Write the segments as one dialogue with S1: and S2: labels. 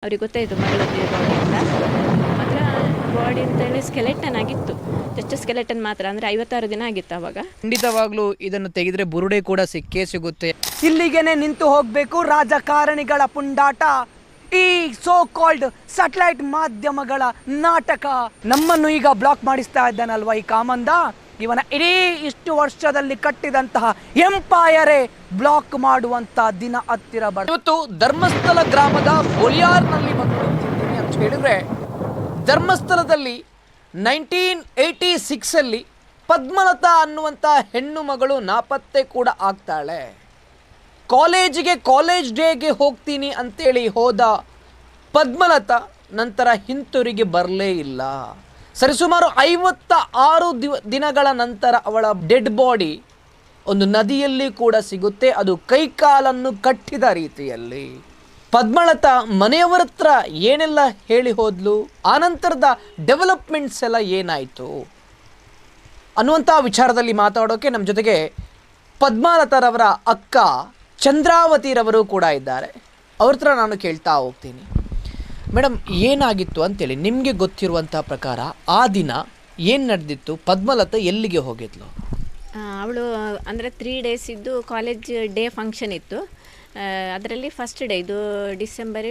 S1: ಅವ್ರಿಗೆ ಗೊತ್ತಾಯಿತು ಮಗಳದ್ದು ಬಾಡಿ ಅಂತ. ಮಾತ್ರ ಬಾಡಿ ಅಂತೇಳಿ ಸ್ಕೆಲೆಟನ್ ಆಗಿತ್ತು, ಜಸ್ಟ್ ಸ್ಕೆಲೆಟನ್ ಮಾತ್ರ. ಅಂದರೆ 56 ದಿನ ಆಗಿತ್ತು ಆವಾಗ.
S2: ಖಂಡಿತವಾಗ್ಲೂ ಇದನ್ನು ತೆಗೆದ್ರೆ ಬುರುಡೆ ಕೂಡ ಸಿಕ್ಕೇ ಸಿಗುತ್ತೆ.
S3: ಇಲ್ಲಿಗೆನೆ ನಿಂತು ಹೋಗಬೇಕು ರಾಜಕಾರಣಿಗಳ ಪುಂಡಾಟ, ಈ ಸೋ ಕಾಲ್ಡ್ ಸ್ಯಾಟಲೈಟ್ ಮಾಧ್ಯಮಗಳ ನಾಟಕ. ನಮ್ಮನ್ನು ಈಗ ಬ್ಲಾಕ್ ಮಾಡಿಸ್ತಾ ಇದ್ದಾನಲ್ವಾ ಈ ಕಾಮಂದ, ಇವನ ಇಡೀ ಇಷ್ಟು ವರ್ಷದಲ್ಲಿ ಕಟ್ಟಿದಂತಹ ಎಂಪೈರೇ ಬ್ಲಾಕ್ ಮಾಡುವಂತ ದಿನ ಹತ್ತಿರ ಬರ್ತದೆ.
S2: ಇವತ್ತು ಧರ್ಮಸ್ಥಳ ಗ್ರಾಮದ ಬೊಲಿಯಾರ್ನಲ್ಲಿ ಬಂದು ನಿಂತಿದ್ದೀನಿ ಅಂತ ಹೇಳಿದ್ರೆ, ಧರ್ಮಸ್ಥಳದಲ್ಲಿ 1986 ಪದ್ಮಲತಾ ಅನ್ನುವಂಥ ಹೆಣ್ಣು ಮಗಳು ನಾಪತ್ತೆ ಕೂಡ ಆಗ್ತಾಳೆ. ಕಾಲೇಜ್ ಡೇಗೆ ಹೋಗ್ತೀನಿ ಅಂತೇಳಿ ಹೋದ ಪದ್ಮಲತಾ ನಂತರ ಹಿಂತಿರುಗಿ ಬರಲೇ ಇಲ್ಲ. ಸರಿಸುಮಾರು 56 ದಿನಗಳ ನಂತರ ಅವಳ ಡೆಡ್ ಬಾಡಿ ಒಂದು ನದಿಯಲ್ಲಿ ಕೂಡ ಸಿಗುತ್ತೆ, ಅದು ಕೈಕಾಲನ್ನು ಕಟ್ಟಿದ ರೀತಿಯಲ್ಲಿ. ಪದ್ಮಲತಾ ಮನೆಯವರ ಹತ್ರ ಏನೆಲ್ಲ ಹೇಳಿ ಹೋದ್ಲು, ಆನಂತರದ ಡೆವಲಪ್ಮೆಂಟ್ಸ್ ಎಲ್ಲ ಏನಾಯಿತು ಅನ್ನುವಂಥ ವಿಚಾರದಲ್ಲಿ ಮಾತಾಡೋಕೆ ನಮ್ಮ ಜೊತೆಗೆ ಪದ್ಮಲತಾರವರ ಅಕ್ಕ ಚಂದ್ರಾವತಿರವರು ಕೂಡ ಇದ್ದಾರೆ. ಅವ್ರ ಹತ್ರ ನಾನು ಕೇಳ್ತಾ ಹೋಗ್ತೀನಿ. ಮೇಡಮ್, ಏನಾಗಿತ್ತು ಅಂತೇಳಿ ನಿಮಗೆ ಗೊತ್ತಿರುವಂಥ ಪ್ರಕಾರ ಆ ದಿನ ಏನು ನಡೆದಿತ್ತು? ಪದ್ಮಲತಾ ಎಲ್ಲಿಗೆ ಹೋಗಿದ್ಲು?
S1: ಅವಳು ಅಂದರೆ 3 days ಇದ್ದು ಕಾಲೇಜ್ ಡೇ ಫಂಕ್ಷನ್ ಇತ್ತು. ಅದರಲ್ಲಿ ಫಸ್ಟ್ ಡೇ ಇದು ಡಿಸೆಂಬರ್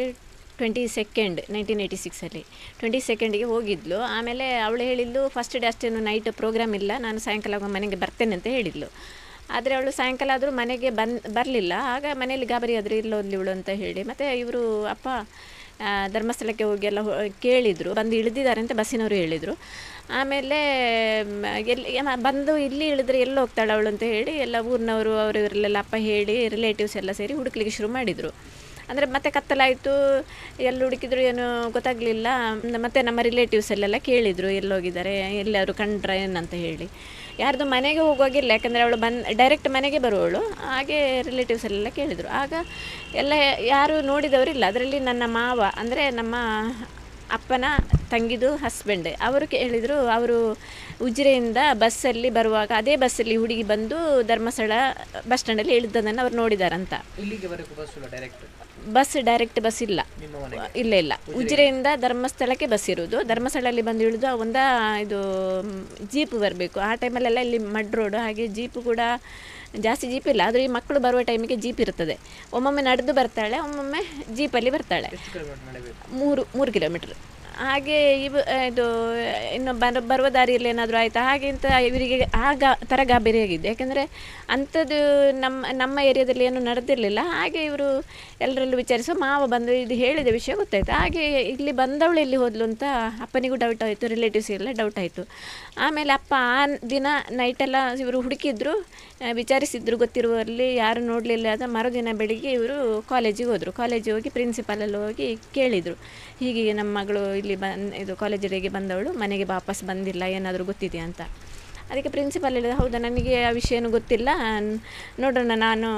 S1: 22 1986 22ಗೆ ಹೋಗಿದ್ಲು. ಆಮೇಲೆ ಅವಳು ಹೇಳಿದ್ಲು ಫಸ್ಟ್ ಡೇ ಅಷ್ಟೇನು ನೈಟ್ ಪ್ರೋಗ್ರಾಮ್ ಇಲ್ಲ, ನಾನು ಸಾಯಂಕಾಲ ಮನೆಗೆ ಬರ್ತೇನೆ ಅಂತ ಹೇಳಿದ್ಲು. ಆದರೆ ಅವಳು ಸಾಯಂಕಾಲ ಆದರೂ ಮನೆಗೆ ಬರಲಿಲ್ಲ. ಆಗ ಮನೆಯಲ್ಲಿ ಗಾಬರಿ ಆದರೂ ಇಲ್ಲೋದ್ಲಿ ಇವಳು ಅಂತ ಹೇಳಿ, ಮತ್ತು ಇವರು ಅಪ್ಪ ಧರ್ಮಸ್ಥಳಕ್ಕೆ ಹೋಗಿ ಎಲ್ಲ ಕೇಳಿದರು, ಬಂದು ಇಳಿದಿದ್ದಾರೆ ಅಂತ ಬಸ್ಸಿನವರು ಹೇಳಿದರು. ಆಮೇಲೆ ಎಲ್ಲಿ ಬಂದು ಇಲ್ಲಿ ಇಳಿದ್ರೆ ಎಲ್ಲಿ ಹೋಗ್ತಾಳೆ ಅವಳು ಅಂತ ಹೇಳಿ ಎಲ್ಲ ಊರಿನವರು ಅವರು ಇವರೆಲ್ಲ ಅಪ್ಪ ಹೇಳಿ ರಿಲೇಟಿವ್ಸ್ ಎಲ್ಲ ಸೇರಿ ಹುಡುಕ್ಲಿಕ್ಕೆ ಶುರು ಮಾಡಿದರು. ಅಂದರೆ ಮತ್ತೆ ಕತ್ತಲಾಯಿತು, ಎಲ್ಲಿ ಹುಡುಕಿದ್ರು ಏನು ಗೊತ್ತಾಗಲಿಲ್ಲ. ಮತ್ತು ನಮ್ಮ ರಿಲೇಟಿವ್ಸಲ್ಲೆಲ್ಲ ಕೇಳಿದರು ಎಲ್ಲೋಗಿದ್ದಾರೆ, ಎಲ್ಲಾದರೂ ಕಂಡ್ರೆ ಏನಂತ ಹೇಳಿ. ಯಾರ್ದು ಮನೆಗೆ ಹೋಗುವಾಗಿಲ್ಲ, ಯಾಕಂದರೆ ಅವಳು ಡೈರೆಕ್ಟ್ ಮನೆಗೆ ಬರುವವಳು. ಹಾಗೆ ರಿಲೇಟಿವ್ಸಲ್ಲೆಲ್ಲ ಕೇಳಿದರು. ಆಗ ಎಲ್ಲ ಯಾರು ನೋಡಿದವರಿಲ್ಲ. ಅದರಲ್ಲಿ ನನ್ನ ಮಾವ ಅಂದರೆ ನಮ್ಮ ಅಪ್ಪನ ತಂಗಿದು ಹಸ್ಬೆಂಡ್ ಅವರು ಕೇಳಿದರು. ಅವರು ಉಜಿರೆಯಿಂದ ಬಸ್ಸಲ್ಲಿ ಬರುವಾಗ ಅದೇ ಬಸ್ಸಲ್ಲಿ ಹುಡುಗಿ ಬಂದು ಧರ್ಮಸ್ಥಳ ಬಸ್ ಸ್ಟ್ಯಾಂಡಲ್ಲಿ ಇಳಿದದನ್ನು ಅವ್ರು ನೋಡಿದಾರಂತ. ಬಸ್ ಡೈರೆಕ್ಟ್ ಬಸ್ ಇಲ್ಲ, ಇಲ್ಲ. ಉಜಿರೆಯಿಂದ ಧರ್ಮಸ್ಥಳಕ್ಕೆ ಬಸ್ ಇರೋದು. ಧರ್ಮಸ್ಥಳದಲ್ಲಿ ಬಂದು ಇಳಿದು ಇದು ಜೀಪ್ ಬರಬೇಕು. ಆ ಟೈಮಲ್ಲೆಲ್ಲ ಇಲ್ಲಿ ಮಡ್ ರೋಡು, ಹಾಗೆ ಜೀಪು ಕೂಡ ಜಾಸ್ತಿ ಜೀಪ್ ಇಲ್ಲ. ಆದರೆ ಈ ಮಕ್ಕಳು ಬರುವ ಟೈಮಿಗೆ ಜೀಪ್ ಇರ್ತದೆ. ಒಮ್ಮೊಮ್ಮೆ ನಡೆದು ಬರ್ತಾಳೆ, ಒಮ್ಮೊಮ್ಮೆ ಜೀಪಲ್ಲಿ ಬರ್ತಾಳೆ. 3 ಕಿಲೋಮೀಟ್ರ್. ಹಾಗೆ ಇದು ಇನ್ನು ಬರುವ ದಾರಿಯಲ್ಲಿ ಏನಾದರೂ ಆಯಿತಾ ಹಾಗೆ ಅಂತ ಇವರಿಗೆ ಆಗ ಥರ ಗಾಬರಿಯಾಗಿದ್ದು. ಯಾಕೆಂದರೆ ಅಂಥದ್ದು ನಮ್ಮ ಏರಿಯಾದಲ್ಲಿ ಏನೂ ನಡೆದಿರಲಿಲ್ಲ. ಹಾಗೆ ಇವರು ಎಲ್ಲರಲ್ಲೂ ವಿಚಾರಿಸೋ ಮಾವ ಬಂದು ಇದು ಹೇಳಿದ ವಿಷಯ ಗೊತ್ತಾಯಿತು. ಹಾಗೆ ಇಲ್ಲಿ ಬಂದವಳು ಎಲ್ಲಿ ಹೋದ್ಲು ಅಂತ ಅಪ್ಪನಿಗೂ ಡೌಟ್ ಆಯಿತು, ರಿಲೇಟಿವ್ಸಿಗೆಲ್ಲ ಡೌಟ್ ಆಯಿತು. ಆಮೇಲೆ ಅಪ್ಪ ಆ ದಿನ ನೈಟೆಲ್ಲ ಇವರು ಹುಡುಕಿದ್ರು, ವಿಚಾರಿಸಿದ್ರು ಗೊತ್ತಿರುವಲ್ಲಿ, ಯಾರು ನೋಡಲಿಲ್ಲ. ಅದ ಮರುದಿನ ಬೆಳಿಗ್ಗೆ ಇವರು ಕಾಲೇಜಿಗೆ ಹೋದರು. ಕಾಲೇಜಿಗೆ ಹೋಗಿ ಪ್ರಿನ್ಸಿಪಾಲಲ್ಲಿ ಹೋಗಿ ಕೇಳಿದರು, ಹೀಗೆ ನಮ್ಮ ಮಗಳು ಇಲ್ಲಿ ಇದು ಕಾಲೇಜ್ ಡೇಗೆ ಬಂದವಳು ಮನೆಗೆ ವಾಪಸ್ ಬಂದಿಲ್ಲ, ಏನಾದರೂ ಗೊತ್ತಿದೆಯಾ ಅಂತ. ಅದಕ್ಕೆ ಪ್ರಿನ್ಸಿಪಾಲ್ ಹೇಳಿದ, ಹೌದಾ ನನಗೆ ಆ ವಿಷಯನೂ ಗೊತ್ತಿಲ್ಲ, ನೋಡೋಣ ನಾನು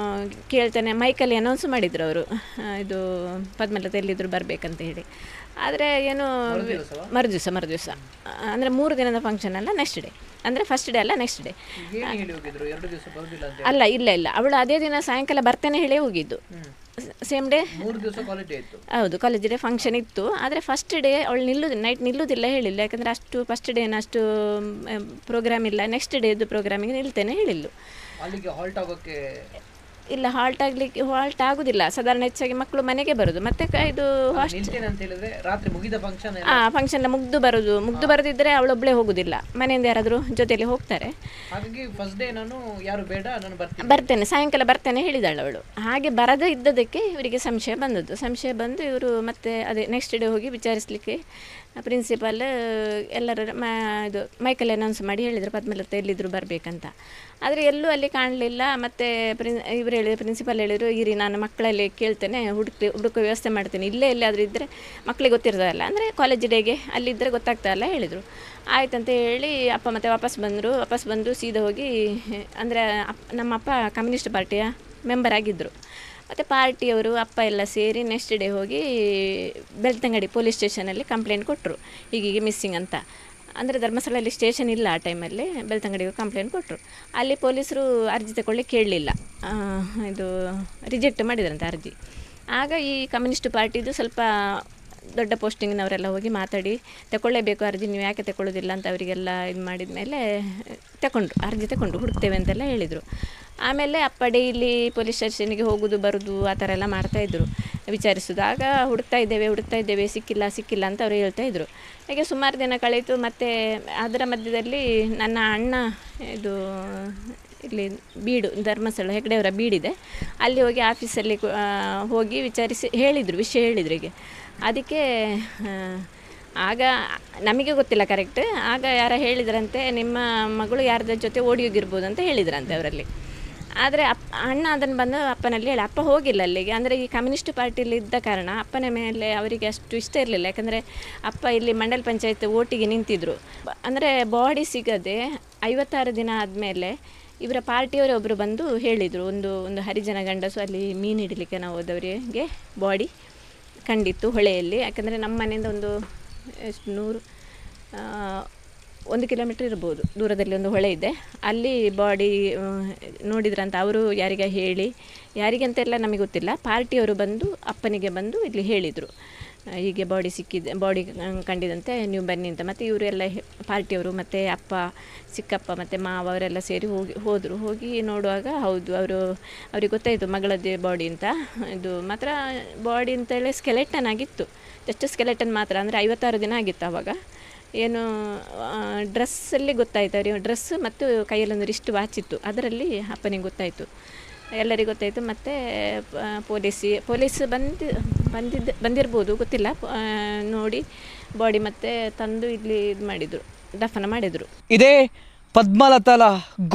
S1: ಕೇಳ್ತೇನೆ. ಮೈಕಲ್ಲಿ ಅನೌನ್ಸ್ ಮಾಡಿದರು ಅವರು, ಇದು ಪದ್ಮಲತಾ ಎಲ್ಲಿದ್ದರೂ ಬರಬೇಕಂತ ಹೇಳಿ. ಆದರೆ ಏನು ಮರುದಿವಸ ಅಂದರೆ 3 ದಿನದ ಫಂಕ್ಷನ್ ಅಲ್ಲ, ನೆಕ್ಸ್ಟ್ ಡೇ. ಅಂದರೆ ಫಸ್ಟ್ ಡೇ ಅಲ್ಲ, ನೆಕ್ಸ್ಟ್ ಡೇ ಅಲ್ಲ. ಇಲ್ಲ ಅವಳು ಅದೇ ದಿನ ಸಾಯಂಕಾಲ ಬರ್ತೇನೆ ಹೇಳಿ ಹೋಗಿದ್ದು. ಸೇಮ್ ಡೇ ಹೌದು, ಕಾಲೇಜ್ ಡೇ ಫಂಕ್ಷನ್ ಇತ್ತು. ಆದರೆ ಫಸ್ಟ್ ಡೇ ಅವಳು ನೈಟ್ ನಿಲ್ಲುವುದಿಲ್ಲ ಹೇಳಿಲ್ಲ. ಯಾಕಂದರೆ ಅಷ್ಟು ಫಸ್ಟ್ ಡೇನ ಅಷ್ಟು ಪ್ರೋಗ್ರಾಮ್ ಇಲ್ಲ, ನೆಕ್ಸ್ಟ್ ಡೇದು ಪ್ರೋಗ್ರಾಮಿಗೆ ನಿಲ್ತೇನೆ ಹೇಳಿಲ್ಲ. ಇಲ್ಲ, ಹಾಲ್ಟ್ ಆಗುದಿಲ್ಲ. ಸಾಧಾರಣ ಹೆಚ್ಚಾಗಿ ಮಕ್ಕಳು ಮನೆಗೆ ಬರೋದು. ಮತ್ತೆ ಇದು ಫಂಕ್ಷನ್ ಮುಗ್ದು ಬರೋದಿದ್ರೆ ಅವಳೊಬ್ಬಳೇ ಹೋಗುದಿಲ್ಲ, ಮನೆಯಿಂದ ಯಾರಾದರೂ ಜೊತೆಯಲ್ಲಿ ಹೋಗ್ತಾರೆ. ಬರ್ತೇನೆ ಸಾಯಂಕಾಲ ಬರ್ತೇನೆ ಹೇಳಿದಾಳು ಅವಳು. ಹಾಗೆ ಬರದೇ ಇದ್ದದಕ್ಕೆ ಇವರಿಗೆ ಸಂಶಯ ಬಂದು ಇವರು ಮತ್ತೆ ಅದೇ ನೆಕ್ಸ್ಟ್ ಡೇ ಹೋಗಿ ವಿಚಾರಿಸಲಿಕ್ಕೆ ಪ್ರಿನ್ಸಿಪಾಲ್ ಎಲ್ಲರೂ ಇದು ಮೈಕಲ್ಲಿ ಅನೌನ್ಸ್ ಮಾಡಿ ಹೇಳಿದರು ಪದ್ಮಲತಾ ಎಲ್ಲಿದ್ದರೂ ಬರಬೇಕಂತ. ಆದರೆ ಎಲ್ಲೂ ಅಲ್ಲಿ ಕಾಣಲಿಲ್ಲ. ಮತ್ತು ಇವರು ಹೇಳಿದ್ರು, ಪ್ರಿನ್ಸಿಪಾಲ್ ಹೇಳಿದರು, ಇರಿ ನಾನು ಮಕ್ಕಳಲ್ಲಿ ಕೇಳ್ತೇನೆ, ಹುಡುಕೋ ವ್ಯವಸ್ಥೆ ಮಾಡ್ತೇನೆ, ಇಲ್ಲೇ ಎಲ್ಲಾದರೂ ಇದ್ದರೆ ಮಕ್ಕಳಿಗೆ ಗೊತ್ತಿರೋದಲ್ಲ, ಅಂದರೆ ಕಾಲೇಜ್ ಡೇಗೆ ಅಲ್ಲಿದ್ದರೆ ಗೊತ್ತಾಗ್ತಾರಲ್ಲ ಹೇಳಿದರು. ಆಯ್ತಂತ ಹೇಳಿ ಅಪ್ಪ ಮತ್ತೆ ವಾಪಸ್ ಬಂದು ಸೀದಾ ಹೋಗಿ, ಅಂದರೆ ನಮ್ಮ ಅಪ್ಪ ಕಮ್ಯುನಿಸ್ಟ್ ಪಾರ್ಟಿಯ ಮೆಂಬರ್ ಆಗಿದ್ದರು. ಮತ್ತು ಪಾರ್ಟಿಯವರು ಅಪ್ಪ ಎಲ್ಲ ಸೇರಿ ನೆಕ್ಸ್ಟ್ ಡೇ ಹೋಗಿ ಬೆಳ್ತಂಗಡಿ ಪೊಲೀಸ್ ಸ್ಟೇಷನಲ್ಲಿ ಕಂಪ್ಲೇಂಟ್ ಕೊಟ್ಟರು, ಹೀಗೆ ಮಿಸ್ಸಿಂಗ್ ಅಂತ. ಅಂದರೆ ಧರ್ಮಸ್ಥಳದಲ್ಲಿ ಸ್ಟೇಷನ್ ಇಲ್ಲ ಆ ಟೈಮಲ್ಲಿ, ಬೆಳ್ತಂಗಡಿಗೆ ಕಂಪ್ಲೇಂಟ್ ಕೊಟ್ಟರು. ಅಲ್ಲಿ ಪೊಲೀಸರು ಅರ್ಜಿ ತಗೊಳ್ಳಿಕ್ಕೆ ಕೇಳಲಿಲ್ಲ, ಇದು ರಿಜೆಕ್ಟ್ ಮಾಡಿದ್ರಂತೆ ಅರ್ಜಿ. ಆಗ ಈ ಕಮ್ಯುನಿಸ್ಟ್ ಪಾರ್ಟಿದು ಸ್ವಲ್ಪ ದೊಡ್ಡ ಪೋಸ್ಟಿಂಗ್ನವರೆಲ್ಲ ಹೋಗಿ ಮಾತಾಡಿ ತಗೊಳ್ಳೇಬೇಕು ಅರ್ಜಿ, ನೀವು ಯಾಕೆ ತಗೊಳ್ಳೋದಿಲ್ಲ ಅಂತ ಅವರಿಗೆಲ್ಲ ಇದು ಮಾಡಿದ ಮೇಲೆ ಅರ್ಜಿ ತಗೊಂಡು ಹುಡುಕ್ತೇವೆ ಅಂತೆಲ್ಲ ಹೇಳಿದರು. ಆಮೇಲೆ ಅಪ್ಪ ಡೈಲಿ ಪೊಲೀಸ್ ಸ್ಟೇಷನ್ಗೆ ಹೋಗೋದು ಬರೋದು ಆ ಥರ ಎಲ್ಲ ಮಾಡ್ತಾಯಿದ್ರು, ವಿಚಾರಿಸೋದು. ಆಗ ಹುಡುಕ್ತಾ ಇದ್ದೇವೆ ಸಿಕ್ಕಿಲ್ಲ ಅಂತ ಅವರು ಹೇಳ್ತಾಯಿದ್ರು. ಹಾಗೆ ಸುಮಾರು ದಿನ ಕಳೀತು. ಮತ್ತು ಅದರ ಮಧ್ಯದಲ್ಲಿ ನನ್ನ ಅಣ್ಣ ಇದು ಇಲ್ಲಿ ಬೀಡು ಧರ್ಮಸ್ಥಳ ಹೆಗ್ಡೆಯವರ ಬೀಡಿದೆ, ಅಲ್ಲಿ ಹೋಗಿ ಆಫೀಸಲ್ಲಿ ಹೋಗಿ ವಿಚಾರಿಸಿ ವಿಷಯ ಹೇಳಿದ್ರು ಹೀಗೆ. ಅದಕ್ಕೆ ಆಗ ನಮಗೆ ಗೊತ್ತಿಲ್ಲ ಕರೆಕ್ಟ್, ಆಗ ಯಾರ ಹೇಳಿದ್ರಂತೆ, ನಿಮ್ಮ ಮಗಳು ಯಾರ್ದ ಜೊತೆ ಓಡಿ ಹೋಗಿರ್ಬೋದು ಅಂತ ಹೇಳಿದ್ರಂತೆ ಅವರಲ್ಲಿ. ಆದರೆ ಅಣ್ಣ ಅದನ್ನು ಬಂದು ಅಪ್ಪನಲ್ಲಿ ಹೇಳಿ, ಅಪ್ಪ ಹೋಗಿಲ್ಲ ಅಲ್ಲಿಗೆ. ಅಂದರೆ ಈ ಕಮ್ಯುನಿಸ್ಟ್ ಪಾರ್ಟಿಯಲ್ಲಿ ಇದ್ದ ಕಾರಣ ಅಪ್ಪನ ಮೇಲೆ ಅವರಿಗೆ ಅಷ್ಟು ಇಷ್ಟ ಇರಲಿಲ್ಲ. ಯಾಕಂದರೆ ಅಪ್ಪ ಇಲ್ಲಿ ಮಂಡಲ ಪಂಚಾಯತ್ ಓಟಿಗೆ ನಿಂತಿದ್ದರು. ಅಂದರೆ ಬಾಡಿ ಸಿಗದೆ 56 ದಿನ ಆದಮೇಲೆ ಇವರ ಪಾರ್ಟಿಯವರೇ ಒಬ್ಬರು ಬಂದು ಹೇಳಿದರು, ಒಂದು ಹರಿಜನ ಗಂಡಸು ಅಲ್ಲಿ ಮೀನು ಹಿಡಲಿಕ್ಕೆ ನಾವು ಹೋದವರಿಗೆ ಬಾಡಿ ಕಂಡಿತ್ತು ಹೊಳೆಯಲ್ಲಿ. ಯಾಕಂದರೆ ನಮ್ಮ ಮನೆಯಿಂದ ಒಂದು 1 ಕಿಲೋಮೀಟ್ರ್ ಇರ್ಬೋದು ದೂರದಲ್ಲಿ ಒಂದು ಹೊಳೆ ಇದೆ, ಅಲ್ಲಿ ಬಾಡಿ ನೋಡಿದ್ರಂತ. ಅವರು ಯಾರಿಗೆ ಅಂತೆಲ್ಲ ನಮಗೆ ಗೊತ್ತಿಲ್ಲ, ಪಾರ್ಟಿಯವರು ಬಂದು ಅಪ್ಪನಿಗೆ ಬಂದು ಇಲ್ಲಿ ಹೇಳಿದರು, ಹೀಗೆ ಬಾಡಿ ಕಂಡಿದಂತೆ, ನೀವು ಬನ್ನಿ ಅಂತ. ಮತ್ತು ಇವರೆಲ್ಲ ಪಾರ್ಟಿಯವರು ಮತ್ತು ಅಪ್ಪ, ಚಿಕ್ಕಪ್ಪ ಮತ್ತು ಮಾವ ಅವರೆಲ್ಲ ಸೇರಿ ಹೋಗಿ ನೋಡುವಾಗ ಹೌದು, ಅವ್ರಿಗೆ ಗೊತ್ತಾಯಿತು ಮಗಳದ್ದೇ ಬಾಡಿ ಅಂತ. ಇದು ಮಾತ್ರ ಬಾಡಿ ಅಂತೇಳಿ ಸ್ಕೆಲೆಟನ್ ಆಗಿತ್ತು, ಜಸ್ಟ್ ಸ್ಕೆಲೆಟನ್ ಮಾತ್ರ. ಅಂದರೆ 56 ದಿನ ಆಗಿತ್ತು ಆವಾಗ. ಏನು ಡ್ರೆಸ್ಸಲ್ಲಿ ಗೊತ್ತಾಯಿತು ಅವರಿಗೆ, ಡ್ರೆಸ್ ಮತ್ತು ಕೈಯಲ್ಲೊಂದು ರಿಸ್ಟ್ ವಾಚ್ ಇತ್ತು, ಅದರಲ್ಲಿ ಅಪ್ಪನಿಗೆ ಗೊತ್ತಾಯಿತು, ಎಲ್ಲರಿಗೂ ಗೊತ್ತಾಯಿತು. ಮತ್ತು ಪೊಲೀಸ್ ಬಂದಿರ್ಬೋದು ಗೊತ್ತಿಲ್ಲ, ನೋಡಿ ಬಾಡಿ ಮತ್ತೆ ತಂದು ಇಲ್ಲಿ ಇದು ಮಾಡಿದರು, ದಫನ ಮಾಡಿದರು.
S3: ಇದೇ ಪದ್ಮಲತಳ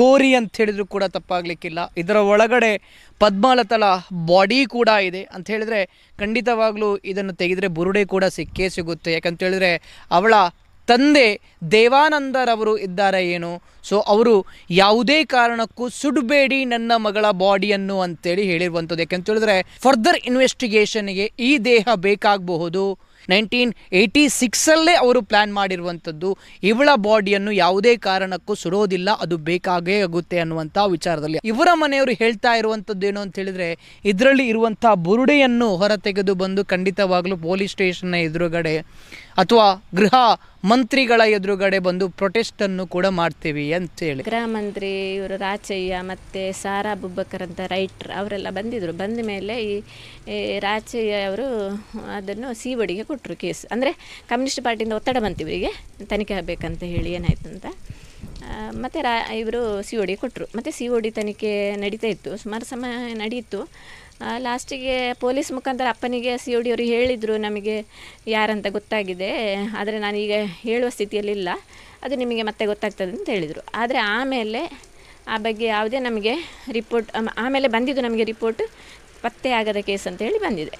S3: ಗೋರಿ ಅಂತ ಹೇಳಿದ್ರು ಕೂಡ ತಪ್ಪಾಗಲಿಕ್ಕಿಲ್ಲ. ಇದರ ಒಳಗಡೆ ಪದ್ಮಲತಳ ಬಾಡಿ ಕೂಡ ಇದೆ ಅಂತ ಹೇಳಿದ್ರೆ ಖಂಡಿತವಾಗ್ಲೂ ಇದನ್ನು ತೆಗೆದರೆ ಬುರುಡೆ ಕೂಡ ಸಿಕ್ಕೇ ಸಿಗುತ್ತೆ. ಯಾಕಂತ ಹೇಳಿದ್ರೆ ಅವಳ ತಂದೆ ದೇವಾನಂದರವರು ಇದ್ದಾರೆ ಏನು, ಸೊ ಅವರು ಯಾವುದೇ ಕಾರಣಕ್ಕೂ ಸುಡಬೇಡಿ ನನ್ನ ಮಗಳ ಬಾಡಿಯನ್ನು ಅಂತೇಳಿ ಹೇಳಿರುವಂಥದ್ದು. ಯಾಕಂತ ಹೇಳಿದ್ರೆ ಫರ್ದರ್ ಇನ್ವೆಸ್ಟಿಗೇಷನ್ಗೆ ಈ ದೇಹ ಬೇಕಾಗಬಹುದು. 1986 ಅವರು ಪ್ಲ್ಯಾನ್ ಮಾಡಿರುವಂಥದ್ದು, ಇವಳ ಬಾಡಿಯನ್ನು ಯಾವುದೇ ಕಾರಣಕ್ಕೂ ಸುಡೋದಿಲ್ಲ, ಅದು ಬೇಕಾಗೇ ಆಗುತ್ತೆ ಅನ್ನುವಂಥ ವಿಚಾರದಲ್ಲಿ ಇವರ ಮನೆಯವರು ಹೇಳ್ತಾ ಇರುವಂಥದ್ದು ಏನು ಅಂತ ಹೇಳಿದ್ರೆ, ಇದರಲ್ಲಿ ಇರುವಂಥ ಬುರುಡೆಯನ್ನು ಹೊರತೆಗೆದು ಬಂದು ಖಂಡಿತವಾಗ್ಲೂ ಪೊಲೀಸ್ ಸ್ಟೇಷನ್ನ ಎದುರುಗಡೆ ಅಥವಾ ಗೃಹ ಮಂತ್ರಿಗಳ ಎದುರುಗಡೆ ಬಂದು ಪ್ರೊಟೆಸ್ಟನ್ನು ಕೂಡ ಮಾಡ್ತೀವಿ ಅಂತೇಳಿ
S1: ಗೃಹ ಮಂತ್ರಿ ಇವರು ರಾಚಯ್ಯ ಮತ್ತು ಸಾರಾ ಅಬೂಬಕರ್ ಅಂತ ರೈಟ್ರ್ ಅವರೆಲ್ಲ ಬಂದಿದ್ದರು. ಬಂದ ಮೇಲೆ ಈ ರಾಚಯ್ಯ ಅವರು ಅದನ್ನು ಸಿಒಡಿಗೆ ಕೊಟ್ಟರು ಕೇಸ್. ಅಂದರೆ ಕಮ್ಯುನಿಸ್ಟ್ ಪಾರ್ಟಿಯಿಂದ ಒತ್ತಡ ಬಂತು ಇವರಿಗೆ ತನಿಖೆ ಆಗಬೇಕಂತ ಹೇಳಿ ಏನಾಯಿತು ಅಂತ. ಮತ್ತು ಇವರು ಸಿಒಡಿ ಕೊಟ್ಟರು. ಮತ್ತು ಸಿಒಡಿ ತನಿಖೆ ನಡೀತಾ ಇತ್ತು, ಸುಮಾರು ಸಮಯ ನಡೆಯಿತು. ಲಾಸ್ಟಿಗೆ ಪೊಲೀಸ್ ಮುಖಾಂತರ ಅಪ್ಪನಿಗೆ ಸಿಒಡಿ ಅವರು ಹೇಳಿದರು, ನಮಗೆ ಯಾರಂತ ಗೊತ್ತಾಗಿದೆ, ಆದರೆ ನಾನೀಗ ಹೇಳುವ ಸ್ಥಿತಿಯಲ್ಲಿಲ್ಲ, ಅದು ನಿಮಗೆ ಮತ್ತೆ ಗೊತ್ತಾಗ್ತದೆ ಅಂತ ಹೇಳಿದರು. ಆದರೆ ಆಮೇಲೆ ಆ ಬಗ್ಗೆ ಯಾವುದೇ ನಮಗೆ ರಿಪೋರ್ಟ್ ಆಮೇಲೆ ಬಂದಿದ್ದು ನಮಗೆ ರಿಪೋರ್ಟ್ ಪತ್ತೆ ಆಗದ ಕೇಸ್ ಅಂತ ಹೇಳಿ ಬಂದಿದೆ.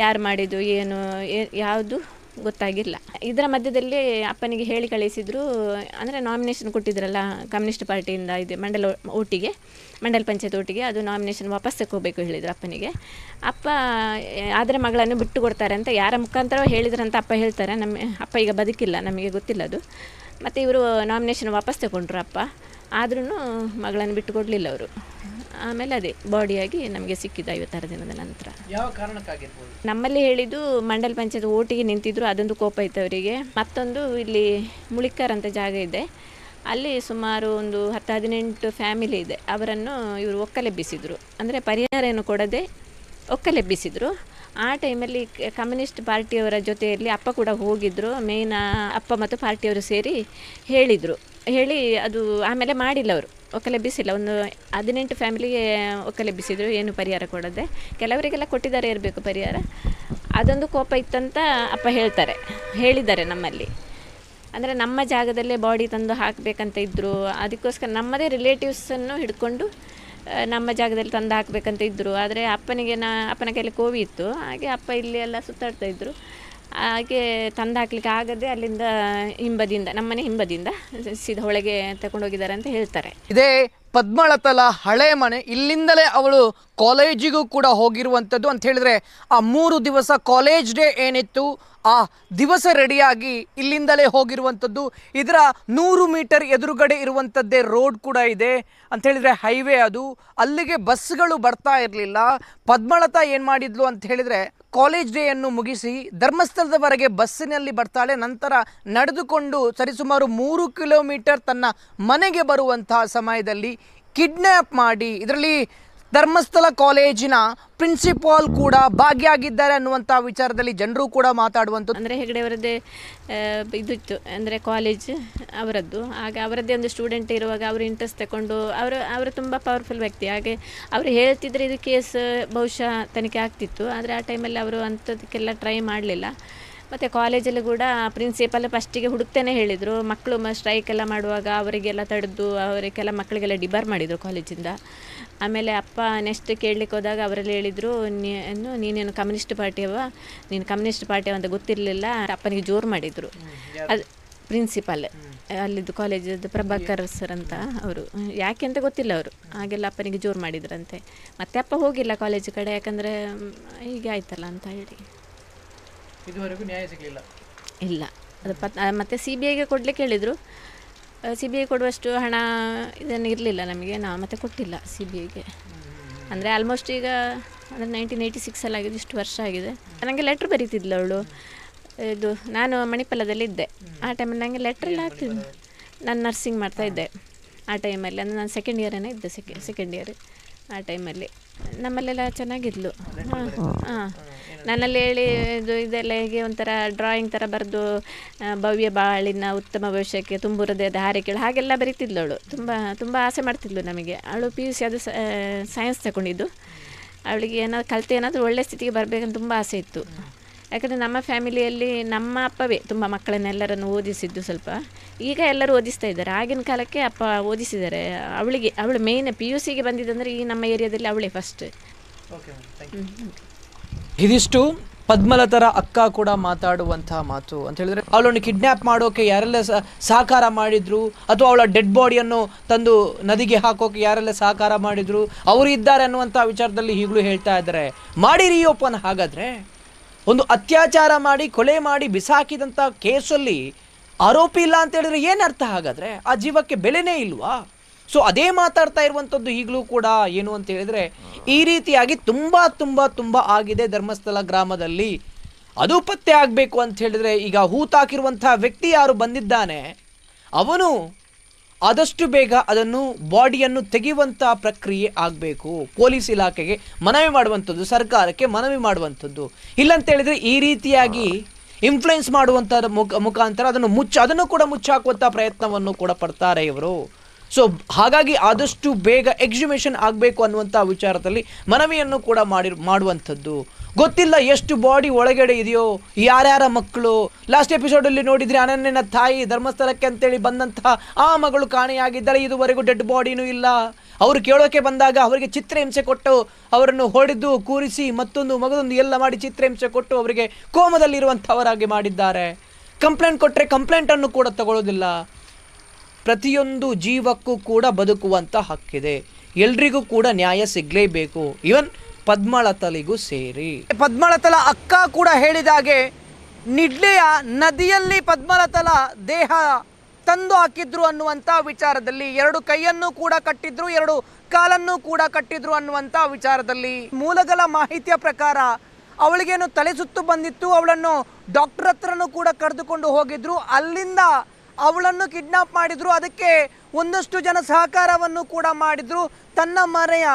S1: ಯಾರು ಮಾಡಿದ್ದು ಏನು ಯಾವುದು ಗೊತ್ತಾಗಿಲ್ಲ. ಇದರ ಮಧ್ಯದಲ್ಲಿ ಅಪ್ಪನಿಗೆ ಹೇಳಿ ಕಳಿಸಿದರು, ಅಂದರೆ ನಾಮಿನೇಷನ್ ಕೊಟ್ಟಿದ್ರಲ್ಲ ಕಮ್ಯುನಿಸ್ಟ್ ಪಾರ್ಟಿಯಿಂದ ಇದೆ ಮಂಡಲ ಪಂಚಾಯತ್ ಓಟಿಗೆ, ಅದು ನಾಮಿನೇಷನ್ ವಾಪಸ್ ತಗೋಬೇಕು ಹೇಳಿದರು ಅಪ್ಪನಿಗೆ. ಅಪ್ಪ ಆದರೆ ಮಗಳನ್ನು ಬಿಟ್ಟು ಕೊಡ್ತಾರೆ ಅಂತ ಯಾರ ಮುಖಾಂತರ ಹೇಳಿದ್ರಂತ ಅಪ್ಪ ಹೇಳ್ತಾರೆ. ಅಪ್ಪ ಈಗ ಬದುಕಿಲ್ಲ, ನಮಗೆ ಗೊತ್ತಿಲ್ಲ ಅದು. ಮತ್ತು ಇವರು ನಾಮಿನೇಷನ್ ವಾಪಸ್ ತಗೊಂಡ್ರು ಅಪ್ಪ, ಆದ್ರೂ ಮಗಳನ್ನು ಬಿಟ್ಟು ಕೊಡಲಿಲ್ಲ ಅವರು. ಆಮೇಲೆ ಅದೇ ಬಾಡಿಯಾಗಿ ನಮಗೆ ಸಿಕ್ಕಿದ್ದು 56 ದಿನದ ನಂತರ.
S2: ಯಾವ ಕಾರಣಕ್ಕಾಗಿರ್ಬೋದು?
S1: ನಮ್ಮಲ್ಲಿ ಹೇಳಿದ್ದು ಮಂಡಲ ಪಂಚಾಯತ್ ಓಟಿಗೆ ನಿಂತಿದ್ರು, ಅದೊಂದು ಕೋಪ ಇತ್ತು ಅವರಿಗೆ. ಮತ್ತೊಂದು ಇಲ್ಲಿ ಮುಳಿಕರ್ ಅಂತ ಜಾಗ ಇದೆ, ಅಲ್ಲಿ ಸುಮಾರು ಒಂದು 10-18 ಫ್ಯಾಮಿಲಿ ಇದೆ, ಅವರನ್ನು ಇವರು ಒಕ್ಕಲೆಬ್ಬಿಸಿದರು. ಅಂದರೆ ಪರಿಹಾರ ಏನು ಕೊಡದೆ ಒಕ್ಕಲೆಬ್ಬಿಸಿದರು. ಆ ಟೈಮಲ್ಲಿ ಕಮ್ಯುನಿಸ್ಟ್ ಪಾರ್ಟಿಯವರ ಜೊತೆಯಲ್ಲಿ ಅಪ್ಪ ಕೂಡ ಹೋಗಿದ್ದರು. ಮೇಯ್ನ್ ಅಪ್ಪ ಮತ್ತು ಪಾರ್ಟಿಯವರು ಸೇರಿ ಹೇಳಿ ಅದು ಆಮೇಲೆ ಮಾಡಿಲ್ಲ, ಅವರು ಒಕ್ಕಲೆಬ್ಬಿಸಿಲ್ಲ. ಒಂದು 18 ಫ್ಯಾಮಿಲಿಗೆ ಒಕ್ಕಲೆಬ್ಬಿಸಿದರು, ಏನು ಪರಿಹಾರ ಕೊಡದೆ. ಕೆಲವರಿಗೆಲ್ಲ ಕೊಟ್ಟಿದ್ದಾರೆ ಇರಬೇಕು ಪರಿಹಾರ. ಅದೊಂದು ಕೋಪ ಇತ್ತಂತ ಅಪ್ಪ ಹೇಳಿದ್ದಾರೆ ನಮ್ಮಲ್ಲಿ. ಅಂದರೆ ನಮ್ಮ ಜಾಗದಲ್ಲೇ ಬಾಡಿ ತಂದು ಹಾಕಬೇಕಂತ ಇದ್ದರು, ಅದಕ್ಕೋಸ್ಕರ ನಮ್ಮದೇ ರಿಲೇಟಿವ್ಸನ್ನು ಹಿಡ್ಕೊಂಡು ನಮ್ಮ ಜಾಗದಲ್ಲಿ ತಂದು ಹಾಕಬೇಕಂತ ಇದ್ದರು. ಆದರೆ ಅಪ್ಪನ ಕೈಯಲ್ಲಿ ಕೋವಿ ಇತ್ತು, ಹಾಗೆ ಅಪ್ಪ ಇಲ್ಲಿ ಎಲ್ಲ ಸುತ್ತಾಡ್ತಾಯಿದ್ರು. ಹಾಗೆ ತಂದು ಹಾಕ್ಲಿಕ್ಕೆ ಆಗದೆ ಅಲ್ಲಿಂದ ನಮ್ಮನೆ ಹಿಂಬದಿಯಿಂದ ಸೀದಾ ಒಳಗೆ ತಗೊಂಡೋಗಿದ್ದಾರೆ ಅಂತ ಹೇಳ್ತಾರೆ.
S3: ಇದೇ ಪದ್ಮಲತಳ ಹಳೆ ಮನೆ. ಇಲ್ಲಿಂದಲೇ ಅವಳು ಕಾಲೇಜಿಗೂ ಕೂಡ ಹೋಗಿರುವಂಥದ್ದು. ಅಂತ ಹೇಳಿದ್ರೆ ಆ 3 ದಿವಸ ಕಾಲೇಜ್ ಡೇ ಏನಿತ್ತು ಆ ದಿವಸ ರೆಡಿಯಾಗಿ ಇಲ್ಲಿಂದಲೇ ಹೋಗಿರುವಂಥದ್ದು. ಇದರ 100 ಮೀಟರ್ ಎದುರುಗಡೆ ಇರುವಂಥದ್ದೇ ರೋಡ್ ಕೂಡ ಇದೆ ಅಂತ ಹೇಳಿದರೆ ಹೈವೇ ಅದು. ಅಲ್ಲಿಗೆ ಬಸ್ಗಳು ಬರ್ತಾ ಇರಲಿಲ್ಲ. ಪದ್ಮಲತಾ ಏನು ಮಾಡಿದ್ಲು ಅಂತ ಹೇಳಿದರೆ ಕಾಲೇಜ್ ಡೇಯನ್ನು ಮುಗಿಸಿ ಧರ್ಮಸ್ಥಳದವರೆಗೆ ಬಸ್ಸಿನಲ್ಲಿ ಬರ್ತಾಳೆ. ನಂತರ ನಡೆದುಕೊಂಡು ಸರಿಸುಮಾರು 3 ಕಿಲೋಮೀಟರ್ ತನ್ನ ಮನೆಗೆ ಬರುವಂತಹ ಸಮಯದಲ್ಲಿ ಕಿಡ್ನ್ಯಾಪ್ ಮಾಡಿ, ಇದರಲ್ಲಿ ಧರ್ಮಸ್ಥಳ ಕಾಲೇಜಿನ ಪ್ರಿನ್ಸಿಪಾಲ್ ಕೂಡ ಭಾಗಿಯಾಗಿದ್ದಾರೆ ಅನ್ನುವಂಥ ವಿಚಾರದಲ್ಲಿ ಜನರು ಕೂಡ ಮಾತಾಡುವಂಥದ್ದು.
S1: ಅಂದರೆ ಹೆಗಡೆ ಅವರದ್ದೇ ಇದಿತ್ತು, ಅಂದರೆ ಕಾಲೇಜ್ ಅವರದ್ದು. ಆಗ ಅವರದ್ದೇ ಒಂದು ಸ್ಟೂಡೆಂಟ್ ಇರುವಾಗ ಅವರು ಇಂಟ್ರೆಸ್ಟ್ ತಗೊಂಡು ಅವರು ತುಂಬ ಪವರ್ಫುಲ್ ವ್ಯಕ್ತಿ. ಹಾಗೆ ಅವರು ಹೇಳ್ತಿದ್ರೆ ಇದು ಕೇಸ್ ಬಹುಶಃ ತನಿಖೆ ಆಗ್ತಿತ್ತು. ಆದರೆ ಆ ಟೈಮಲ್ಲಿ ಅವರು ಅಂಥದಕ್ಕೆಲ್ಲ ಟ್ರೈ ಮಾಡಲಿಲ್ಲ. ಮತ್ತು ಕಾಲೇಜಲ್ಲಿ ಕೂಡ ಪ್ರಿನ್ಸಿಪಲ್ ಫಸ್ಟಿಗೆ ಹುಡುಕ್ತೇನೆ ಹೇಳಿದರು. ಮಕ್ಕಳು ಸ್ಟ್ರೈಕ್ ಎಲ್ಲ ಮಾಡುವಾಗ ಅವರಿಗೆಲ್ಲ ತಡೆದು ಅವರಿಗೆಲ್ಲ ಮಕ್ಕಳಿಗೆಲ್ಲ ಡಿಬಾರ್ ಮಾಡಿದರು ಕಾಲೇಜಿಂದ. ಆಮೇಲೆ ಅಪ್ಪ ನೆಕ್ಸ್ಟ್ ಕೇಳಲಿಕ್ಕೆ ಹೋದಾಗ ಅವರಲ್ಲಿ ಹೇಳಿದರು, ನೀನೇನು ಕಮ್ಯುನಿಸ್ಟ್ ಪಾರ್ಟಿಯವ, ನೀನು ಕಮ್ಯುನಿಸ್ಟ್ ಪಾರ್ಟಿಯವ ಅಂತ ಗೊತ್ತಿರಲಿಲ್ಲ. ಅಪ್ಪನಿಗೆ ಜೋರು ಮಾಡಿದರು. ಅದು ಪ್ರಿನ್ಸಿಪಾಲ್ ಅಲ್ಲಿದ್ದು ಕಾಲೇಜದ್ದು ಪ್ರಭಾಕರ್ ಸರ್ ಅಂತ ಅವರು, ಯಾಕೆ ಅಂತ ಗೊತ್ತಿಲ್ಲ ಅವರು. ಹಾಗೆಲ್ಲ ಅಪ್ಪನಿಗೆ ಜೋರು ಮಾಡಿದ್ರಂತೆ. ಮತ್ತೆ ಅಪ್ಪ ಹೋಗಿಲ್ಲ ಕಾಲೇಜ್ ಕಡೆ, ಯಾಕಂದರೆ ಹೀಗೆ ಆಯ್ತಲ್ಲ ಅಂತ ಹೇಳಿ.
S2: ಇದುವರೆಗೂ ನ್ಯಾಯ ಸಿಗಲಿಲ್ಲ.
S1: ಇಲ್ಲ, ಅದು ಮತ್ತೆ CBIಗೆ ಕೊಡಲಿಕ್ಕೆ ಹೇಳಿದರು. CBI ಕೊಡುವಷ್ಟು ಹಣ ಇದನ್ನು ಇರಲಿಲ್ಲ ನಮಗೆ, ನಾವು ಮತ್ತೆ ಕೊಟ್ಟಿಲ್ಲ CBIಗೆ. ಅಂದರೆ ಆಲ್ಮೋಸ್ಟ್ ಈಗ ಅಂದರೆ 1986 ಆಗಿದೆ, ಇಷ್ಟು ವರ್ಷ ಆಗಿದೆ. ನನಗೆ ಲೆಟ್ರ್ ಬರೀತಿದ್ಲು ಅವಳು. ಇದು ನಾನು ಮಣಿಪಾಲದಲ್ಲಿ ಇದ್ದೆ ಆ ಟೈಮಲ್ಲಿ. ನನಗೆ ಲೆಟ್ರೆಲ್ಲ ಆಗ್ತಿದ್ದೆ. ನಾನು ನರ್ಸಿಂಗ್ ಮಾಡ್ತಾಯಿದ್ದೆ ಆ ಟೈಮಲ್ಲಿ. ಅಂದರೆ ನಾನು ಸೆಕೆಂಡ್ ಇಯರೇ ಇದ್ದೆ, ಸೆಕೆಂಡ್ ಇಯರ್ ಆ ಟೈಮಲ್ಲಿ. ನಮ್ಮಲ್ಲೆಲ್ಲ ಚೆನ್ನಾಗಿದ್ಲು. ಹಾಂ, ನನ್ನಲ್ಲಿ ಹೇಳಿ ಇದೆಲ್ಲ ಹೇಗೆ ಒಂಥರ ಡ್ರಾಯಿಂಗ್ ಥರ ಬರೆದು ಭವ್ಯ ಬಾಳಿನ ಉತ್ತಮ ಭವಿಷ್ಯಕ್ಕೆ ತುಂಬು ಹೃದಯದ ಹಾರೈಕೆಗಳು ಹಾಗೆಲ್ಲ ಬರೀತಿದ್ಲು ಅವಳು. ತುಂಬ ಆಸೆ ಮಾಡ್ತಿದ್ಲು ನಮಗೆ. ಅವಳು PUC ಅದು ಸೈನ್ಸ್ ತಗೊಂಡಿದ್ದು. ಅವಳಿಗೆ ಏನಾದರೂ ಒಳ್ಳೆ ಸ್ಥಿತಿಗೆ ಬರಬೇಕಂತ ತುಂಬ ಆಸೆ ಇತ್ತು. ಯಾಕಂದರೆ ನಮ್ಮ ಫ್ಯಾಮಿಲಿಯಲ್ಲಿ ನಮ್ಮ ಅಪ್ಪವೇ ತುಂಬ ಮಕ್ಕಳನ್ನೆಲ್ಲರನ್ನು ಓದಿಸಿದ್ದು. ಸ್ವಲ್ಪ ಈಗ ಎಲ್ಲರೂ ಓದಿಸ್ತಾ ಇದ್ದಾರೆ, ಆಗಿನ ಕಾಲಕ್ಕೆ ಅಪ್ಪ ಓದಿಸಿದ್ದಾರೆ. ಅವಳು ಮೇಯ್ನ್ PUCಗೆ ಬಂದಿದ್ದಂದರೆ ಈ ನಮ್ಮ ಏರಿಯಾದಲ್ಲಿ ಅವಳೇ ಫಸ್ಟ್.
S2: ಇದಿಷ್ಟು ಪದ್ಮಲತರ ಅಕ್ಕ ಕೂಡ ಮಾತಾಡುವಂತಹ ಮಾತು ಅಂತ ಹೇಳಿದ್ರೆ, ಅವಳನ್ನು ಕಿಡ್ನ್ಯಾಪ್ ಮಾಡೋಕೆ ಯಾರೆಲ್ಲ ಸಹಕಾರ ಮಾಡಿದ್ರು, ಅಥವಾ ಅವಳ ಡೆಡ್ ಬಾಡಿಯನ್ನು ತಂದು ನದಿಗೆ ಹಾಕೋಕೆ ಯಾರೆಲ್ಲ ಸಹಕಾರ ಮಾಡಿದ್ರು, ಅವರು ಇದ್ದಾರೆ ಅನ್ನುವಂಥ ವಿಚಾರದಲ್ಲಿ ಈಗಲೂ ಹೇಳ್ತಾ ಇದ್ದಾರೆ. ಮಾಡಿ ರೀಓಪನ್. ಹಾಗಾದರೆ ಒಂದು ಅತ್ಯಾಚಾರ ಮಾಡಿ ಕೊಲೆ ಮಾಡಿ ಬಿಸಾಕಿದಂಥ ಕೇಸಲ್ಲಿ ಆರೋಪಿ ಇಲ್ಲ ಅಂತ ಹೇಳಿದ್ರೆ ಏನು ಅರ್ಥ? ಹಾಗಾದರೆ ಆ ಜೀವಕ್ಕೆ ಬೆಲೆನೇ ಇಲ್ವಾ? ಸೊ ಅದೇ ಮಾತಾಡ್ತಾ ಇರುವಂಥದ್ದು ಈಗಲೂ ಕೂಡ ಏನು ಅಂತ ಹೇಳಿದರೆ, ಈ ರೀತಿಯಾಗಿ ತುಂಬ ಆಗಿದೆ ಧರ್ಮಸ್ಥಳ ಗ್ರಾಮದಲ್ಲಿ. ಅದು ಪತ್ತೆ ಆಗಬೇಕು ಅಂತ ಹೇಳಿದರೆ, ಈಗ ಹೂತಾಕಿರುವಂಥ ವ್ಯಕ್ತಿ ಯಾರು ಬಂದಿದ್ದಾನೆ ಅವನು ಆದಷ್ಟು ಬೇಗ ಅದನ್ನು ಬಾಡಿಯನ್ನು ತೆಗೆಯುವಂಥ ಪ್ರಕ್ರಿಯೆ ಆಗಬೇಕು. ಪೊಲೀಸ್ ಇಲಾಖೆಗೆ ಮನವಿ ಮಾಡುವಂಥದ್ದು, ಸರ್ಕಾರಕ್ಕೆ ಮನವಿ ಮಾಡುವಂಥದ್ದು. ಇಲ್ಲಂತ ಹೇಳಿದರೆ ಈ ರೀತಿಯಾಗಿ ಇನ್ಫ್ಲುಯೆನ್ಸ್ ಮಾಡುವಂಥ ಮುಖಾಂತರ ಅದನ್ನು ಕೂಡ ಮುಚ್ಚಾಕುವಂಥ ಪ್ರಯತ್ನವನ್ನು ಕೂಡ ಪಡ್ತಾರೆ ಇವರು. ಸೊ ಹಾಗಾಗಿ ಆದಷ್ಟು ಬೇಗ ಎಕ್ಸಿಬಿಷನ್ ಆಗಬೇಕು ಅನ್ನುವಂಥ ವಿಚಾರದಲ್ಲಿ ಮನವಿಯನ್ನು ಕೂಡ ಮಾಡುವಂಥದ್ದು. ಗೊತ್ತಿಲ್ಲ ಎಷ್ಟು ಬಾಡಿ ಒಳಗಡೆ ಇದೆಯೋ, ಯಾರ್ಯಾರ ಮಕ್ಕಳು. ಲಾಸ್ಟ್ ಎಪಿಸೋಡಲ್ಲಿ ನೋಡಿದರೆ ಅನನ್ಯನ ತಾಯಿ ಧರ್ಮಸ್ಥಳಕ್ಕೆ ಅಂತೇಳಿ ಬಂದಂತಹ ಆ ಮಗಳು ಕಾಣೆಯಾಗಿದ್ದಾಳೆ. ಇದುವರೆಗೂ ಡೆಡ್ ಬಾಡಿನೂ ಇಲ್ಲ. ಅವರು ಕೇಳೋಕೆ ಬಂದಾಗ ಅವರಿಗೆ ಚಿತ್ರಹಿಂಸೆ ಕೊಟ್ಟು ಅವರನ್ನು ಹೊಡೆದು ಕೂರಿಸಿ ಮಗದೊಂದು ಎಲ್ಲ ಮಾಡಿ ಚಿತ್ರಹಿಂಸೆ ಕೊಟ್ಟು ಅವರಿಗೆ ಕೋಮದಲ್ಲಿರುವಂಥವರಾಗಿ ಮಾಡಿದ್ದಾರೆ. ಕಂಪ್ಲೇಂಟ್ ಕೊಟ್ಟರೆ ಕಂಪ್ಲೇಂಟನ್ನು ಕೂಡ ತಗೊಳ್ಳೋದಿಲ್ಲ. ಪ್ರತಿಯೊಂದು ಜೀವಕ್ಕೂ ಕೂಡ ಬದುಕುವಂಥ ಹಕ್ಕಿದೆ. ಎಲ್ರಿಗೂ ಕೂಡ ನ್ಯಾಯ ಸಿಗಲೇಬೇಕು, ಇವನ್ ಪದ್ಮಲತಳಿಗೂ ಸೇರಿ.
S3: ಪದ್ಮಲತಳ ಅಕ್ಕ ಕೂಡ ಹೇಳಿದಾಗೆ ನಿಡ್ಲೆಯ ನದಿಯಲ್ಲಿ ಪದ್ಮಲತಳ ದೇಹ ತಂದು ಹಾಕಿದ್ರು ಅನ್ನುವಂಥ ವಿಚಾರದಲ್ಲಿ, 2 ಕೈಯನ್ನು ಕೂಡ ಕಟ್ಟಿದ್ರು, 2 ಕಾಲನ್ನು ಕೂಡ ಕಟ್ಟಿದ್ರು ಅನ್ನುವಂಥ ವಿಚಾರದಲ್ಲಿ ಮೂಲಗಳ ಮಾಹಿತಿಯ ಪ್ರಕಾರ ಅವಳಿಗೇನು ತಲೆ ಸುತ್ತು ಬಂದಿತ್ತು. ಅವಳನ್ನು ಡಾಕ್ಟರ್ ಹತ್ರನೂ ಕೂಡ ಕರೆದುಕೊಂಡು ಹೋಗಿದ್ರು. ಅಲ್ಲಿಂದ ಅವಳನ್ನು ಕಿಡ್ನಾಪ್ ಮಾಡಿದ್ರು. ಅದಕ್ಕೆ ಒಂದಷ್ಟು ಜನ ಸಹಕಾರವನ್ನು ಕೂಡ ಮಾಡಿದ್ರು. ತನ್ನ ಮನೆಯ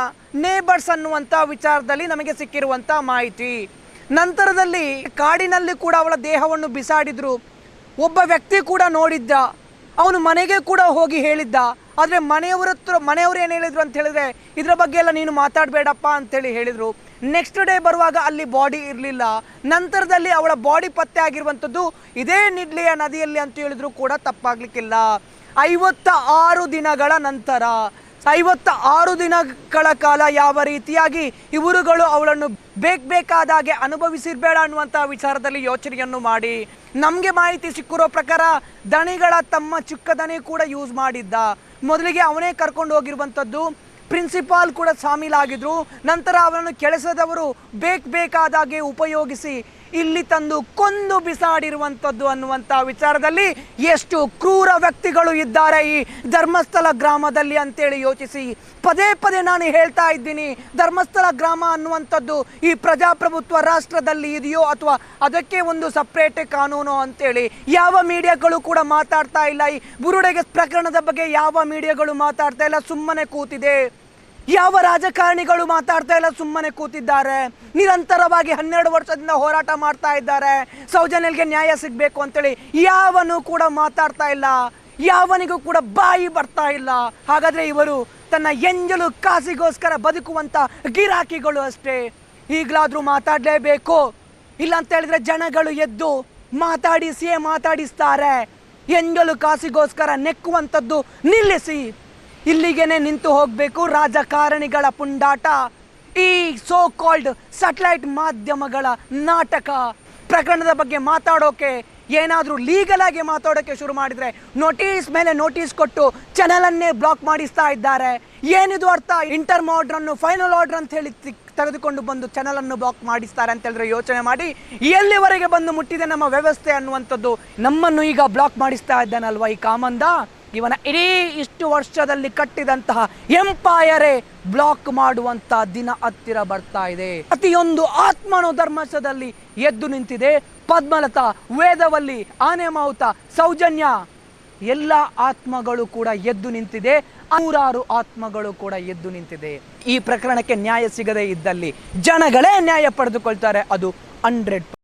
S3: ನೇಬರ್ಸ್ ಅನ್ನುವಂಥ ವಿಚಾರದಲ್ಲಿ ನಮಗೆ ಸಿಕ್ಕಿರುವಂಥ ಮಾಹಿತಿ. ನಂತರದಲ್ಲಿ ಕಾಡಿನಲ್ಲಿ ಕೂಡ ಅವಳ ದೇಹವನ್ನು ಬಿಸಾಡಿದ್ರು. ಒಬ್ಬ ವ್ಯಕ್ತಿ ಕೂಡ ನೋಡಿದ್ದ, ಅವನು ಮನೆಗೆ ಕೂಡ ಹೋಗಿ ಹೇಳಿದ್ದ. ಆದರೆ ಮನೆಯವರು ಏನು ಹೇಳಿದ್ರು ಅಂತ ಹೇಳಿದ್ರೆ, ಇದರ ಬಗ್ಗೆ ಎಲ್ಲ ನೀನು ಮಾತಾಡಬೇಡಪ್ಪ ಅಂತೇಳಿ ಹೇಳಿದರು. ನೆಕ್ಸ್ಟ್ ಡೇ ಬರುವಾಗ ಅಲ್ಲಿ ಬಾಡಿ ಇರಲಿಲ್ಲ. ನಂತರದಲ್ಲಿ ಅವಳ ಬಾಡಿ ಪತ್ತೆ ಆಗಿರುವಂಥದ್ದು ಇದೇ ನಿಡ್ಲೆಯ ನದಿಯಲ್ಲಿ ಅಂತ ಹೇಳಿದ್ರು ಕೂಡ ತಪ್ಪಾಗಲಿಕ್ಕಿಲ್ಲ. 56 ದಿನಗಳ ನಂತರ 56 ದಿನಗಳ ಕಾಲ ಯಾವ ರೀತಿಯಾಗಿ ಇವರುಗಳು ಅವಳನ್ನು ಬೇಕಾದಾಗೆ ಅನುಭವಿಸಿರಬೇಡ ಅನ್ನುವಂಥ ವಿಚಾರದಲ್ಲಿ ಯೋಚನೆಯನ್ನು ಮಾಡಿ, ನಮಗೆ ಮಾಹಿತಿ ಸಿಕ್ಕಿರೋ ಪ್ರಕಾರ ದಣಿಗಳ ತಮ್ಮ ಚಿಕ್ಕ ದಣಿ ಕೂಡ ಯೂಸ್ ಮಾಡಿದ್ದ. ಮೊದಲಿಗೆ ಅವನೇ ಕರ್ಕೊಂಡು ಹೋಗಿರುವಂಥದ್ದು. ಪ್ರಿನ್ಸಿಪಾಲ್ ಕೂಡ ಶಾಮೀಲಾಗಿದ್ರು. ನಂತರ ಅವನನ್ನು ಕೆಲಸದವರು ಬೇಕಾದಾಗೆ ಉಪಯೋಗಿಸಿ ಇಲ್ಲಿ ತಂದು ಕೊಂದು ಬಿಸಾಡಿರುವಂಥದ್ದು ಅನ್ನುವಂಥ ವಿಚಾರದಲ್ಲಿ ಎಷ್ಟು ಕ್ರೂರ ವ್ಯಕ್ತಿಗಳು ಇದ್ದಾರೆ ಈ ಧರ್ಮಸ್ಥಳ ಗ್ರಾಮದಲ್ಲಿ ಅಂತೇಳಿ ಯೋಚಿಸಿ. ಪದೇ ಪದೇ ನಾನು ಹೇಳ್ತಾ ಇದ್ದೀನಿ, ಧರ್ಮಸ್ಥಳ ಗ್ರಾಮ ಅನ್ನುವಂಥದ್ದು ಈ ಪ್ರಜಾಪ್ರಭುತ್ವ ರಾಷ್ಟ್ರದಲ್ಲಿ ಇದೆಯೋ ಅಥವಾ ಅದಕ್ಕೆ ಒಂದು ಸಪ್ರೇಟ್ ಕಾನೂನು ಅಂತೇಳಿ ಯಾವ ಮೀಡಿಯಾಗಳು ಕೂಡ ಮಾತಾಡ್ತಾ ಇಲ್ಲ. ಈ ಬುರುಡೆಗೆ ಪ್ರಕರಣದ ಬಗ್ಗೆ ಯಾವ ಮೀಡಿಯಾಗಳು ಮಾತಾಡ್ತಾ ಇಲ್ಲ, ಸುಮ್ಮನೆ ಕೂತಿದೆ. ಯಾವ ರಾಜಕಾರಣಿಗಳು ಮಾತಾಡ್ತಾ ಇಲ್ಲ, ಸುಮ್ಮನೆ ಕೂತಿದ್ದಾರೆ. ನಿರಂತರವಾಗಿ 12 ವರ್ಷದಿಂದ ಹೋರಾಟ ಮಾಡ್ತಾ ಇದ್ದಾರೆ, ಸೌಜನ್ಯಗೆ ನ್ಯಾಯ ಸಿಗಬೇಕು ಅಂತೇಳಿ. ಯಾವನು ಕೂಡ ಮಾತಾಡ್ತಾ ಇಲ್ಲ, ಯಾವನಿಗೂ ಕೂಡ ಬಾಯಿ ಬರ್ತಾ ಇಲ್ಲ. ಹಾಗಾದ್ರೆ ಇವರು ತನ್ನ ಎಂಜಲು ಕಾಸಿಗೋಸ್ಕರ ಬದುಕುವಂತ ಗಿರಾಕಿಗಳು ಅಷ್ಟೇ. ಈಗಲಾದ್ರೂ ಮಾತಾಡಲೇಬೇಕು, ಇಲ್ಲ ಅಂತ ಹೇಳಿದ್ರೆ ಜನಗಳು ಎದ್ದು ಮಾತಾಡಿಸ್ತಾರೆ. ಎಂಜಲು ಕಾಸಿಗೋಸ್ಕರ ನೆಕ್ಕುವಂಥದ್ದು ನಿಲ್ಲಿಸಿ. ಇಲ್ಲಿಗೇನೆ ನಿಂತು ಹೋಗಬೇಕು ರಾಜಕಾರಣಿಗಳ ಪುಂಡಾಟ. ಈ ಸೋ ಕಾಲ್ಡ್ ಸ್ಯಾಟಲೈಟ್ ಮಾಧ್ಯಮಗಳ ನಾಟಕ ಪ್ರಕರಣದ ಬಗ್ಗೆ ಮಾತಾಡೋಕೆ ಏನಾದರೂ ಲೀಗಲ್ ಆಗಿ ಮಾತಾಡೋಕೆ ಶುರು ಮಾಡಿದರೆ ನೋಟಿಸ್ ಮೇಲೆ ನೋಟಿಸ್ ಕೊಟ್ಟು ಚಾನಲನ್ನೇ ಬ್ಲಾಕ್ ಮಾಡಿಸ್ತಾ ಇದ್ದಾರೆ. ಏನಿದು ಅರ್ಥ? ಇಂಟರ್ ಆರ್ಡ್ರನ್ನು ಫೈನಲ್ ಆರ್ಡರ್ ಅಂತ ಹೇಳಿ ತೆಗೆದುಕೊಂಡು ಬಂದು ಚಾನಲನ್ನು ಬ್ಲಾಕ್ ಮಾಡಿಸ್ತಾರೆ ಅಂತ ಹೇಳಿದ್ರೆ ಯೋಚನೆ ಮಾಡಿ ಎಲ್ಲಿವರೆಗೆ ಬಂದು ಮುಟ್ಟಿದೆ ನಮ್ಮ ವ್ಯವಸ್ಥೆ ಅನ್ನುವಂಥದ್ದು. ನಮ್ಮನ್ನು ಈಗ ಬ್ಲಾಕ್ ಮಾಡಿಸ್ತಾ ಇದ್ದಾನಲ್ವ ಈ ಕಾಮಂದ, ಇವನ ಇಡೀ ಇಷ್ಟು ವರ್ಷದಲ್ಲಿ ಕಟ್ಟಿದಂತಹ ಎಂಪೈರೇ ಬ್ಲಾಕ್ ಮಾಡುವಂತ ದಿನ ಹತ್ತಿರ ಬರ್ತಾ ಇದೆ. ಪ್ರತಿಯೊಂದು ಆತ್ಮನು ಧರ್ಮಸ್ಥಳದಲ್ಲಿ ಎದ್ದು ನಿಂತಿದೆ. ಪದ್ಮಲತಾ, ವೇದವಲ್ಲಿ, ಆನೆಮಾವುತ, ಸೌಜನ್ಯ ಎಲ್ಲ ಆತ್ಮಗಳು ಕೂಡ ಎದ್ದು ನಿಂತಿದೆ. 100 ಆತ್ಮಗಳು ಕೂಡ ಎದ್ದು ನಿಂತಿದೆ. ಈ ಪ್ರಕರಣಕ್ಕೆ ನ್ಯಾಯ ಸಿಗದೇ ಇದ್ದಲ್ಲಿ ಜನಗಳೇ ನ್ಯಾಯ ಪಡೆದುಕೊಳ್ತಾರೆ, ಅದು 100%.